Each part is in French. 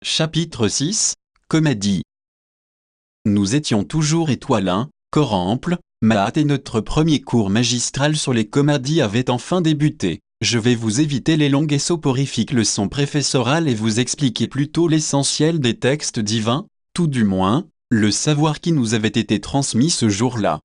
Chapitre 6, Comédie. Nous étions toujours étoilins, Corample, Maat et notre premier cours magistral sur les comédies avait enfin débuté. Je vais vous éviter les longues et soporifiques leçons professorales et vous expliquer plutôt l'essentiel des textes divins, tout du moins, le savoir qui nous avait été transmis ce jour-là.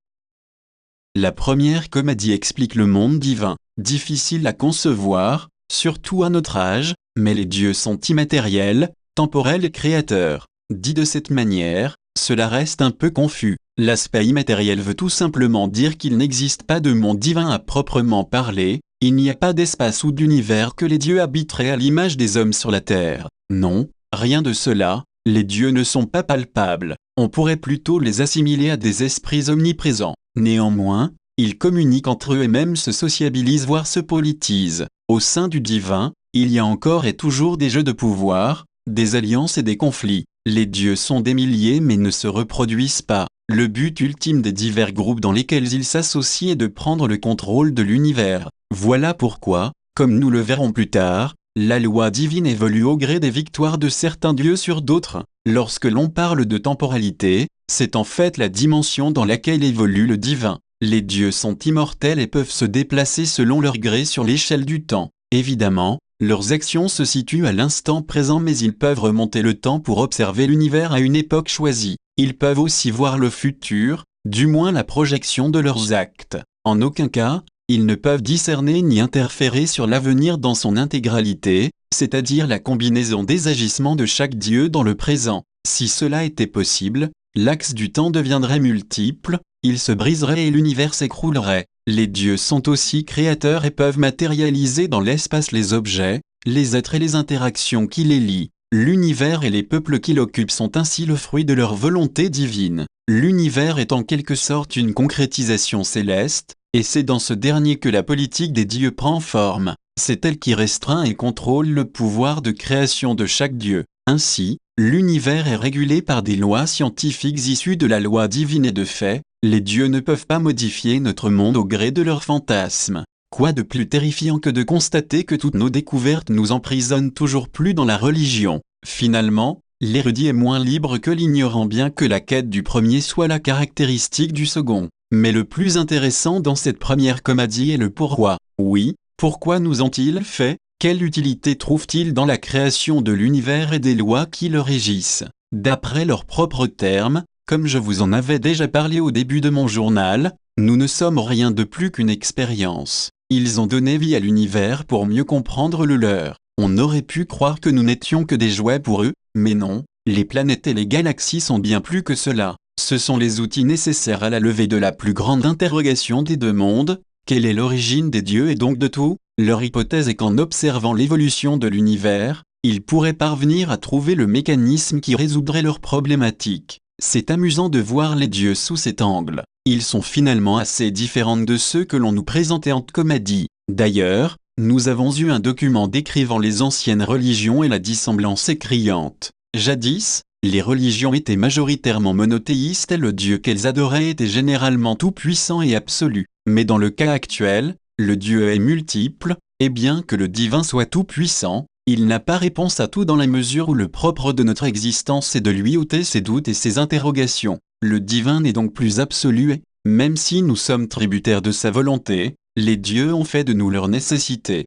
La première comédie explique le monde divin, difficile à concevoir, surtout à notre âge, mais les dieux sont immatériels, temporels et créateurs. Dit de cette manière, cela reste un peu confus. L'aspect immatériel veut tout simplement dire qu'il n'existe pas de monde divin à proprement parler, il n'y a pas d'espace ou d'univers que les dieux habiteraient à l'image des hommes sur la terre. Non, rien de cela, les dieux ne sont pas palpables, on pourrait plutôt les assimiler à des esprits omniprésents. Néanmoins, ils communiquent entre eux et même se sociabilisent voire se politisent. Au sein du divin, il y a encore et toujours des jeux de pouvoir, des alliances et des conflits. Les dieux sont des milliers mais ne se reproduisent pas. Le but ultime des divers groupes dans lesquels ils s'associent est de prendre le contrôle de l'univers. Voilà pourquoi, comme nous le verrons plus tard, la loi divine évolue au gré des victoires de certains dieux sur d'autres. Lorsque l'on parle de temporalité, c'est en fait la dimension dans laquelle évolue le divin. Les dieux sont immortels et peuvent se déplacer selon leur gré sur l'échelle du temps. Évidemment, leurs actions se situent à l'instant présent mais ils peuvent remonter le temps pour observer l'univers à une époque choisie. Ils peuvent aussi voir le futur, du moins la projection de leurs actes. En aucun cas, ils ne peuvent discerner ni interférer sur l'avenir dans son intégralité, c'est-à-dire la combinaison des agissements de chaque dieu dans le présent. Si cela était possible, l'axe du temps deviendrait multiple, il se briserait et l'univers s'écroulerait. Les dieux sont aussi créateurs et peuvent matérialiser dans l'espace les objets, les êtres et les interactions qui les lient. L'univers et les peuples qui l'occupent sont ainsi le fruit de leur volonté divine. L'univers est en quelque sorte une concrétisation céleste, et c'est dans ce dernier que la politique des dieux prend forme. C'est elle qui restreint et contrôle le pouvoir de création de chaque dieu. Ainsi, l'univers est régulé par des lois scientifiques issues de la loi divine et de fait, les dieux ne peuvent pas modifier notre monde au gré de leurs fantasmes. Quoi de plus terrifiant que de constater que toutes nos découvertes nous emprisonnent toujours plus dans la religion. Finalement, l'érudit est moins libre que l'ignorant bien que la quête du premier soit la caractéristique du second. Mais le plus intéressant dans cette première comédie est le pourquoi. Oui, pourquoi nous ont-ils fait? Quelle utilité trouvent-ils dans la création de l'univers et des lois qui le régissent? D'après leurs propres termes, comme je vous en avais déjà parlé au début de mon journal, nous ne sommes rien de plus qu'une expérience. Ils ont donné vie à l'univers pour mieux comprendre le leur. On aurait pu croire que nous n'étions que des jouets pour eux, mais non, les planètes et les galaxies sont bien plus que cela. Ce sont les outils nécessaires à la levée de la plus grande interrogation des deux mondes. Quelle est l'origine des dieux et donc de tout? Leur hypothèse est qu'en observant l'évolution de l'univers, ils pourraient parvenir à trouver le mécanisme qui résoudrait leurs problématiques. C'est amusant de voir les dieux sous cet angle. Ils sont finalement assez différents de ceux que l'on nous présentait en comédie. D'ailleurs, nous avons eu un document décrivant les anciennes religions et la dissemblance est criante. Jadis, les religions étaient majoritairement monothéistes et le Dieu qu'elles adoraient était généralement tout-puissant et absolu. Mais dans le cas actuel, le Dieu est multiple, et bien que le divin soit tout-puissant, il n'a pas réponse à tout dans la mesure où le propre de notre existence est de lui ôter ses doutes et ses interrogations. Le divin n'est donc plus absolu et, même si nous sommes tributaires de sa volonté, les dieux ont fait de nous leur nécessité.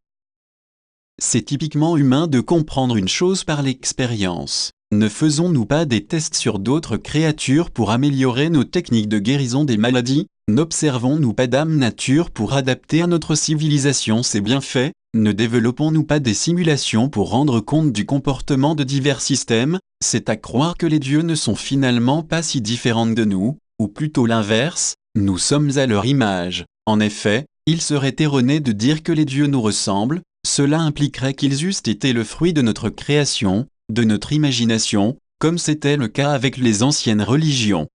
C'est typiquement humain de comprendre une chose par l'expérience. Ne faisons-nous pas des tests sur d'autres créatures pour améliorer nos techniques de guérison des maladies? N'observons-nous pas d'âme nature pour adapter à notre civilisation ses bienfaits? Ne développons-nous pas des simulations pour rendre compte du comportement de divers systèmes? C'est à croire que les dieux ne sont finalement pas si différents de nous, ou plutôt l'inverse, nous sommes à leur image. En effet, il serait erroné de dire que les dieux nous ressemblent, cela impliquerait qu'ils eussent été le fruit de notre création, de notre imagination, comme c'était le cas avec les anciennes religions.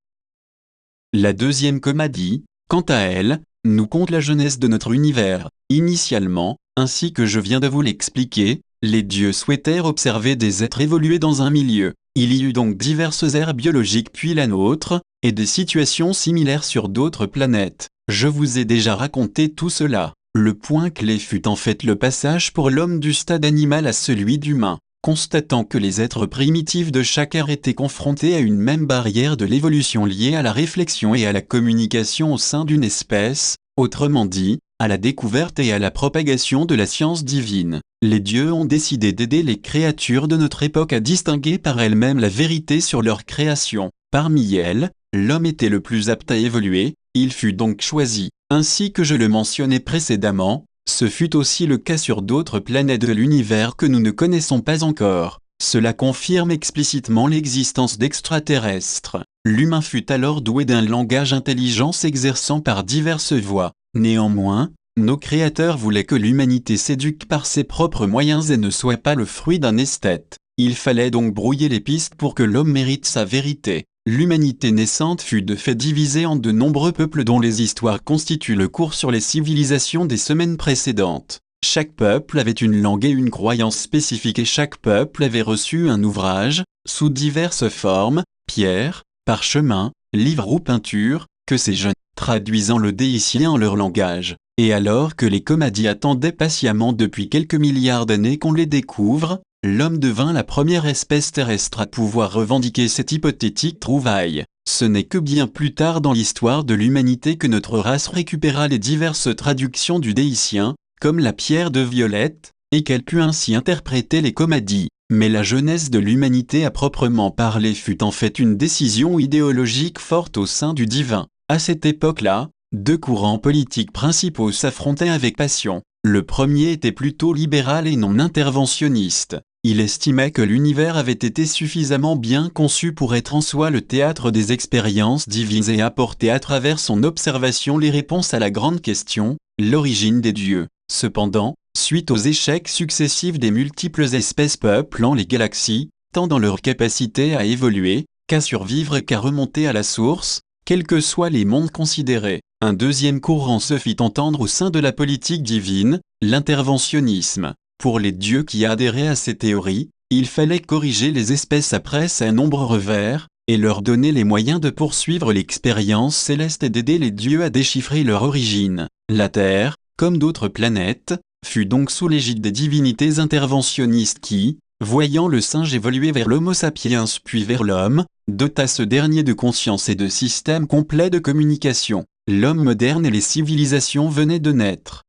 La deuxième comédie, quant à elle, nous conte la jeunesse de notre univers. Initialement, ainsi que je viens de vous l'expliquer, les dieux souhaitèrent observer des êtres évoluer dans un milieu. Il y eut donc diverses ères biologiques puis la nôtre, et des situations similaires sur d'autres planètes. Je vous ai déjà raconté tout cela. Le point clé fut en fait le passage pour l'homme du stade animal à celui d'humain. Constatant que les êtres primitifs de chaque ère étaient confrontés à une même barrière de l'évolution liée à la réflexion et à la communication au sein d'une espèce, autrement dit, à la découverte et à la propagation de la science divine, les dieux ont décidé d'aider les créatures de notre époque à distinguer par elles-mêmes la vérité sur leur création. Parmi elles, l'homme était le plus apte à évoluer, il fut donc choisi. Ainsi que je le mentionnais précédemment, ce fut aussi le cas sur d'autres planètes de l'univers que nous ne connaissons pas encore. Cela confirme explicitement l'existence d'extraterrestres. L'humain fut alors doué d'un langage intelligent s'exerçant par diverses voies. Néanmoins, nos créateurs voulaient que l'humanité s'éduque par ses propres moyens et ne soit pas le fruit d'un esthète. Il fallait donc brouiller les pistes pour que l'homme mérite sa vérité. L'humanité naissante fut de fait divisée en de nombreux peuples dont les histoires constituent le cours sur les civilisations des semaines précédentes. Chaque peuple avait une langue et une croyance spécifiques et chaque peuple avait reçu un ouvrage, sous diverses formes, pierre, parchemin, livre ou peinture, que ces jeunes, traduisant le déicien en leur langage. Et alors que les Comadi attendaient patiemment depuis quelques milliards d'années qu'on les découvre, l'homme devint la première espèce terrestre à pouvoir revendiquer cette hypothétique trouvaille. Ce n'est que bien plus tard dans l'histoire de l'humanité que notre race récupéra les diverses traductions du déicien, comme la pierre de Violette, et qu'elle put ainsi interpréter les Comadi. Mais la jeunesse de l'humanité à proprement parler fut en fait une décision idéologique forte au sein du divin. À cette époque-là, deux courants politiques principaux s'affrontaient avec passion. Le premier était plutôt libéral et non interventionniste. Il estimait que l'univers avait été suffisamment bien conçu pour être en soi le théâtre des expériences divines et apporter à travers son observation les réponses à la grande question, l'origine des dieux. Cependant, suite aux échecs successifs des multiples espèces peuplant les galaxies, tant dans leur capacité à évoluer, qu'à survivre et qu'à remonter à la source, quels que soient les mondes considérés, un deuxième courant se fit entendre au sein de la politique divine, l'interventionnisme. Pour les dieux qui adhéraient à ces théories, il fallait corriger les espèces après un nombre revers, et leur donner les moyens de poursuivre l'expérience céleste et d'aider les dieux à déchiffrer leur origine. La Terre, comme d'autres planètes, fut donc sous l'égide des divinités interventionnistes qui, voyant le singe évoluer vers l'Homo sapiens puis vers l'homme, dota ce dernier de conscience et de système complet de communication. L'homme moderne et les civilisations venaient de naître.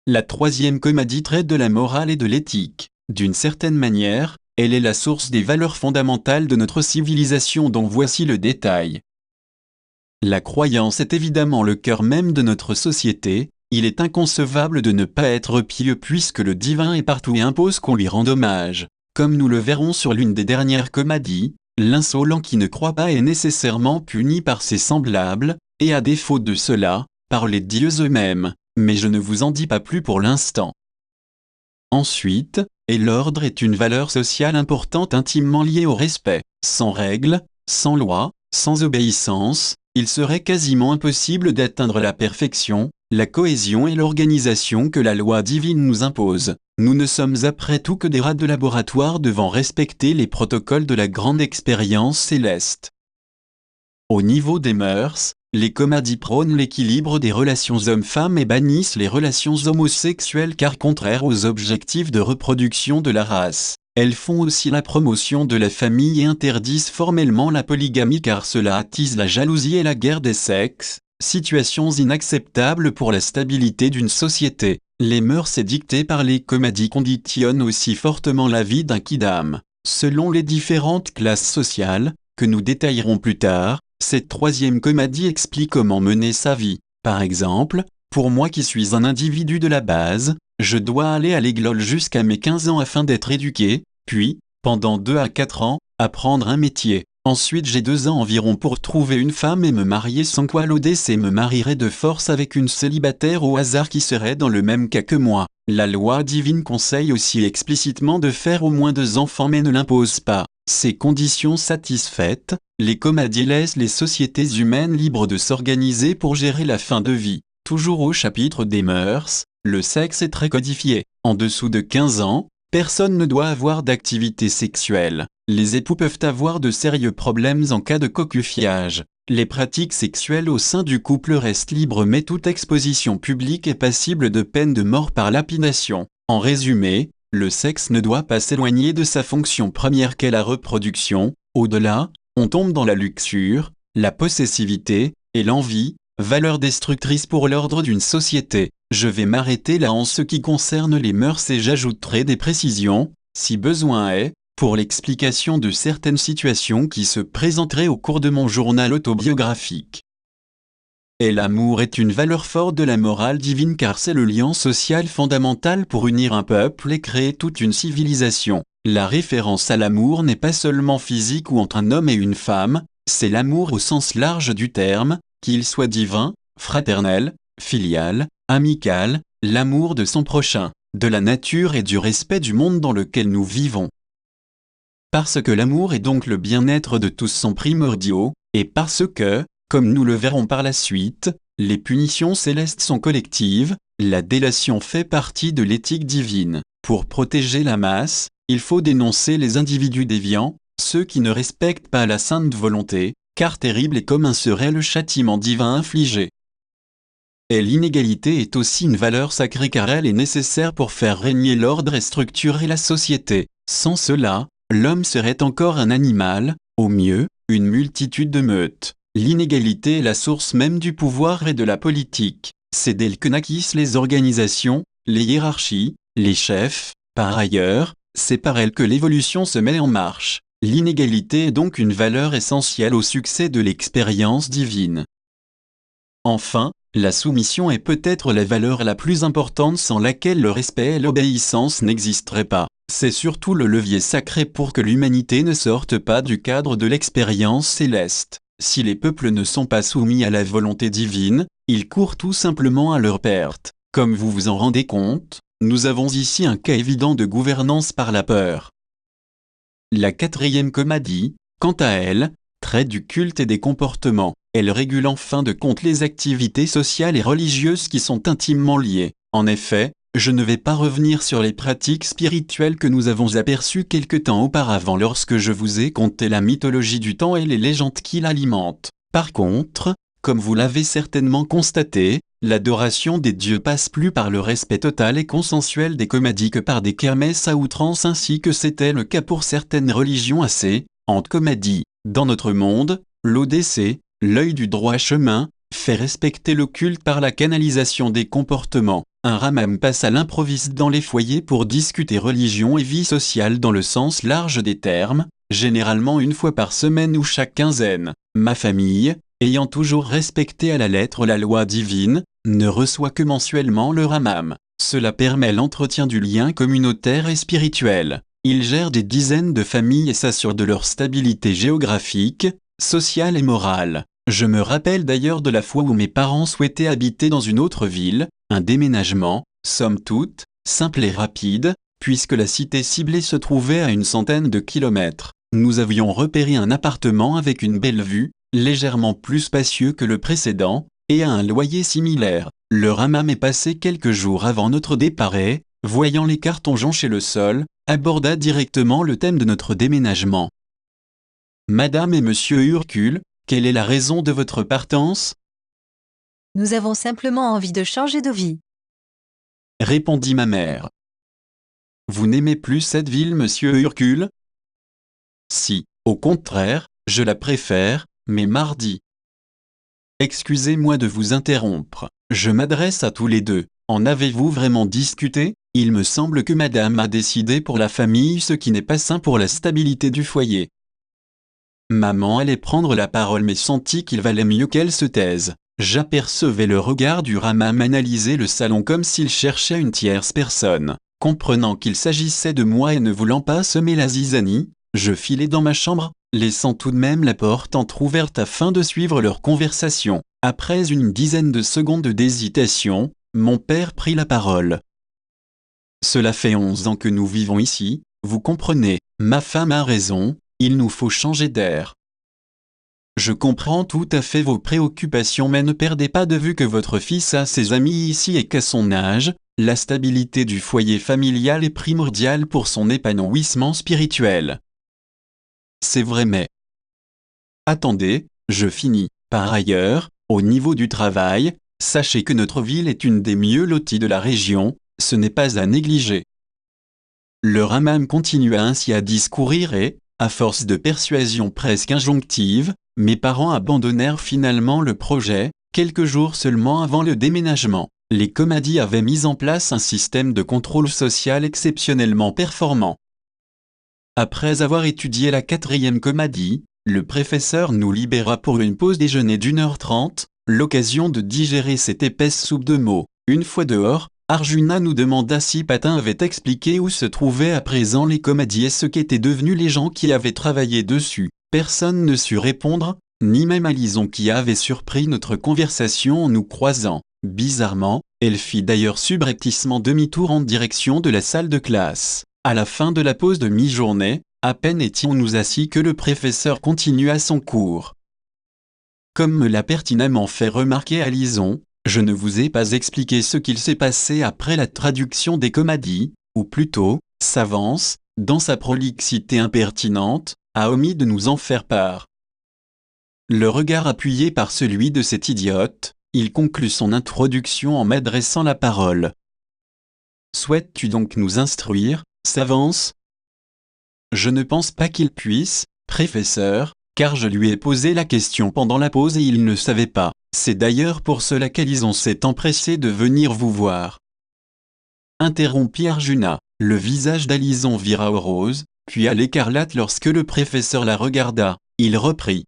La troisième Comadi traite de la morale et de l'éthique. D'une certaine manière, elle est la source des valeurs fondamentales de notre civilisation dont voici le détail. La croyance est évidemment le cœur même de notre société. Il est inconcevable de ne pas être pieux puisque le divin est partout et impose qu'on lui rende hommage. Comme nous le verrons sur l'une des dernières Comadi, l'insolent qui ne croit pas est nécessairement puni par ses semblables, et à défaut de cela, par les dieux eux-mêmes, mais je ne vous en dis pas plus pour l'instant. Ensuite, et l'ordre est une valeur sociale importante intimement liée au respect. Sans règles, sans loi, sans obéissance, il serait quasiment impossible d'atteindre la perfection, la cohésion et l'organisation que la loi divine nous impose. Nous ne sommes après tout que des rats de laboratoire devant respecter les protocoles de la grande expérience céleste. Au niveau des mœurs, les Comadi prônent l'équilibre des relations hommes-femmes et bannissent les relations homosexuelles car contraires aux objectifs de reproduction de la race. Elles font aussi la promotion de la famille et interdisent formellement la polygamie car cela attise la jalousie et la guerre des sexes, situations inacceptables pour la stabilité d'une société. Les mœurs édictées par les Comadi conditionnent aussi fortement la vie d'un kidam. Selon les différentes classes sociales, que nous détaillerons plus tard, cette troisième Comadi explique comment mener sa vie. Par exemple, pour moi qui suis un individu de la base, je dois aller à l'école jusqu'à mes 15 ans afin d'être éduqué, puis, pendant 2 à 4 ans, apprendre un métier. Ensuite j'ai 2 ans environ pour trouver une femme et me marier sans quoi l'audace me marierait de force avec une célibataire au hasard qui serait dans le même cas que moi. La loi divine conseille aussi explicitement de faire au moins 2 enfants mais ne l'impose pas. Ces conditions satisfaites, les Comadi laissent les sociétés humaines libres de s'organiser pour gérer la fin de vie. Toujours au chapitre des mœurs, le sexe est très codifié. En dessous de 15 ans, personne ne doit avoir d'activité sexuelle. Les époux peuvent avoir de sérieux problèmes en cas de cocufiage. Les pratiques sexuelles au sein du couple restent libres mais toute exposition publique est passible de peine de mort par lapidation. En résumé, le sexe ne doit pas s'éloigner de sa fonction première qu'est la reproduction. Au-delà, on tombe dans la luxure, la possessivité, et l'envie, valeurs destructrices pour l'ordre d'une société. Je vais m'arrêter là en ce qui concerne les mœurs et j'ajouterai des précisions, si besoin est, pour l'explication de certaines situations qui se présenteraient au cours de mon journal autobiographique. Et l'amour est une valeur forte de la morale divine car c'est le lien social fondamental pour unir un peuple et créer toute une civilisation. La référence à l'amour n'est pas seulement physique ou entre un homme et une femme, c'est l'amour au sens large du terme, qu'il soit divin, fraternel, filial, amical, l'amour de son prochain, de la nature et du respect du monde dans lequel nous vivons. Parce que l'amour est donc le bien-être de tous sont primordiaux, et parce que, comme nous le verrons par la suite, les punitions célestes sont collectives, la délation fait partie de l'éthique divine. Pour protéger la masse, il faut dénoncer les individus déviants, ceux qui ne respectent pas la sainte volonté, car terrible et commun serait le châtiment divin infligé. Et l'inégalité est aussi une valeur sacrée car elle est nécessaire pour faire régner l'ordre et structurer la société. Sans cela, l'homme serait encore un animal, au mieux, une multitude de meutes. L'inégalité est la source même du pouvoir et de la politique. C'est d'elle que naquissent les organisations, les hiérarchies, les chefs. Par ailleurs, c'est par elle que l'évolution se met en marche. L'inégalité est donc une valeur essentielle au succès de l'expérience divine. Enfin, la soumission est peut-être la valeur la plus importante sans laquelle le respect et l'obéissance n'existeraient pas. C'est surtout le levier sacré pour que l'humanité ne sorte pas du cadre de l'expérience céleste. Si les peuples ne sont pas soumis à la volonté divine, ils courent tout simplement à leur perte. Comme vous vous en rendez compte, nous avons ici un cas évident de gouvernance par la peur. La quatrième comadie, quant à elle, traite du culte et des comportements. Elle régule en fin de compte les activités sociales et religieuses qui sont intimement liées. En effet, je ne vais pas revenir sur les pratiques spirituelles que nous avons aperçues quelque temps auparavant lorsque je vous ai conté la mythologie du temps et les légendes qui l'alimentent. Par contre, comme vous l'avez certainement constaté, l'adoration des dieux passe plus par le respect total et consensuel des comadis que par des kermesses à outrance ainsi que c'était le cas pour certaines religions assez, entre comadis. Dans notre monde, l'ODC, l'œil du droit chemin, fait respecter le culte par la canalisation des comportements. Un ramam passe à l'improviste dans les foyers pour discuter religion et vie sociale dans le sens large des termes, généralement une fois par semaine ou chaque quinzaine. Ma famille, ayant toujours respecté à la lettre la loi divine, ne reçoit que mensuellement le ramam. Cela permet l'entretien du lien communautaire et spirituel. Il gère des dizaines de familles et s'assure de leur stabilité géographique, sociale et morale. Je me rappelle d'ailleurs de la fois où mes parents souhaitaient habiter dans une autre ville, un déménagement, somme toute, simple et rapide, puisque la cité ciblée se trouvait à une centaine de kilomètres. Nous avions repéré un appartement avec une belle vue, légèrement plus spacieux que le précédent, et à un loyer similaire. Le ramam est passé quelques jours avant notre départ et, voyant les cartons joncher le sol, aborda directement le thème de notre déménagement. « Madame et Monsieur Hercule, quelle est la raison de votre partance ? » « Nous avons simplement envie de changer de vie. » répondit ma mère. « Vous n'aimez plus cette ville, Monsieur Hercule ? » ?»« Si, au contraire, je la préfère, mais mardi. » »« Excusez-moi de vous interrompre, je m'adresse à tous les deux. En avez-vous vraiment discuté ? Il me semble que madame a décidé pour la famille ce qui n'est pas sain pour la stabilité du foyer. » Maman allait prendre la parole mais sentit qu'il valait mieux qu'elle se taise. J'apercevais le regard du ramam analyser le salon comme s'il cherchait une tierce personne. Comprenant qu'il s'agissait de moi et ne voulant pas semer la zizanie, je filai dans ma chambre, laissant tout de même la porte entr'ouverte afin de suivre leur conversation. Après une dizaine de secondes d'hésitation, mon père prit la parole. « Cela fait 11 ans que nous vivons ici, vous comprenez, ma femme a raison, il nous faut changer d'air. Je comprends tout à fait vos préoccupations mais ne perdez pas de vue que votre fils a ses amis ici et qu'à son âge, la stabilité du foyer familial est primordiale pour son épanouissement spirituel. » C'est vrai mais... Attendez, je finis. Par ailleurs, au niveau du travail, sachez que notre ville est une des mieux loties de la région, ce n'est pas à négliger. Le ramam continua ainsi à discourir et, à force de persuasion presque injonctive, mes parents abandonnèrent finalement le projet. Quelques jours seulement avant le déménagement, les Comadi avaient mis en place un système de contrôle social exceptionnellement performant. Après avoir étudié la 4e Comadi, le professeur nous libéra pour une pause déjeuner d'1h30, l'occasion de digérer cette épaisse soupe de mots. Une fois dehors, Arjuna nous demanda si Patin avait expliqué où se trouvaient à présent les Comadi et ce qu'étaient devenus les gens qui avaient travaillé dessus. Personne ne sut répondre, ni même Alison qui avait surpris notre conversation en nous croisant. Bizarrement, elle fit d'ailleurs subrepticement demi-tour en direction de la salle de classe. À la fin de la pause de mi-journée, à peine étions-nous assis que le professeur continua son cours. Comme me l'a pertinemment fait remarquer Alison, je ne vous ai pas expliqué ce qu'il s'est passé après la traduction des Comadi, ou plutôt, Savance, dans sa prolixité impertinente, a omis de nous en faire part. Le regard appuyé par celui de cet idiote, il conclut son introduction en m'adressant la parole. « Souhaites-tu donc nous instruire, Savance ?» Je ne pense pas qu'il puisse, professeur, car je lui ai posé la question pendant la pause et il ne savait pas. C'est d'ailleurs pour cela qu'Alison s'est empressée de venir vous voir. Interrompit Arjuna. Le visage d'Alison vira au rose, puis à l'écarlate lorsque le professeur la regarda. Il reprit.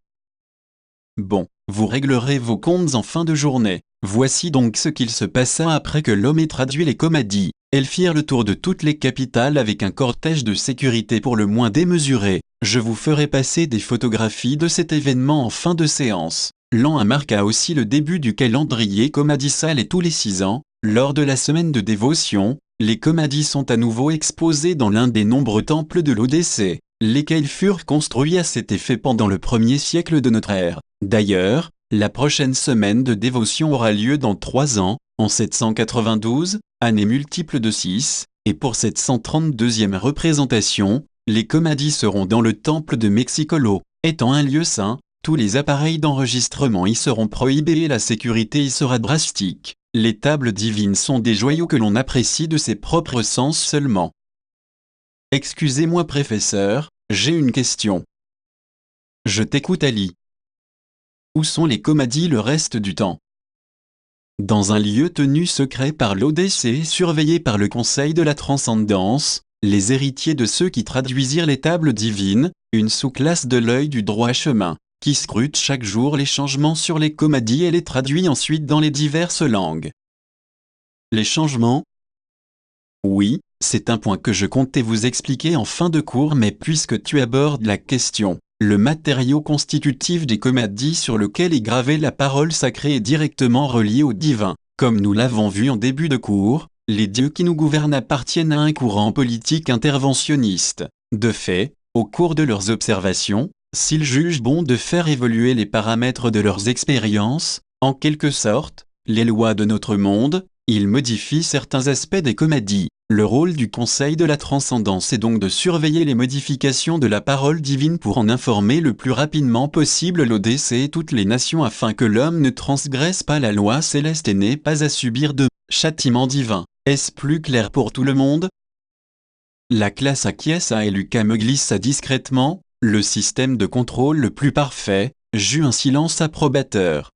Bon, vous réglerez vos comptes en fin de journée. Voici donc ce qu'il se passa après que l'homme ait traduit les Comadi. Elles firent le tour de toutes les capitales avec un cortège de sécurité pour le moins démesuré. Je vous ferai passer des photographies de cet événement en fin de séance. L'an 1 marqua aussi le début du calendrier comadissal et tous les 6 ans, lors de la semaine de dévotion, les Comadi sont à nouveau exposés dans l'un des nombreux temples de l'Odyssée, lesquels furent construits à cet effet pendant le 1er siècle de notre ère. D'ailleurs, la prochaine semaine de dévotion aura lieu dans 3 ans, en 792, année multiple de 6, et pour cette 132e représentation, les Comadi seront dans le temple de Mexicolo. Étant un lieu saint, tous les appareils d'enregistrement y seront prohibés et la sécurité y sera drastique. Les tables divines sont des joyaux que l'on apprécie de ses propres sens seulement. Excusez-moi professeur, j'ai une question. Je t'écoute Ali. Où sont les Comadi le reste du temps? Dans un lieu tenu secret par l'Odyssée et surveillé par le Conseil de la Transcendance, les héritiers de ceux qui traduisirent les tables divines, une sous-classe de l'œil du droit chemin, qui scrute chaque jour les changements sur les Comadi et les traduit ensuite dans les diverses langues. Les changements? Oui, c'est un point que je comptais vous expliquer en fin de cours, mais puisque tu abordes la question, le matériau constitutif des Comadi sur lequel est gravée la parole sacrée est directement relié au divin. Comme nous l'avons vu en début de cours, les dieux qui nous gouvernent appartiennent à un courant politique interventionniste. De fait, au cours de leurs observations, s'ils jugent bon de faire évoluer les paramètres de leurs expériences, en quelque sorte, les lois de notre monde, ils modifient certains aspects des Comadi. Le rôle du Conseil de la Transcendance est donc de surveiller les modifications de la parole divine pour en informer le plus rapidement possible l'Odyssée et toutes les nations afin que l'homme ne transgresse pas la loi céleste et n'ait pas à subir de châtiment divin. Est-ce plus clair pour tout le monde? La classe acquiesça et Lucas me glissa discrètement, le système de contrôle le plus parfait, j'eus un silence approbateur.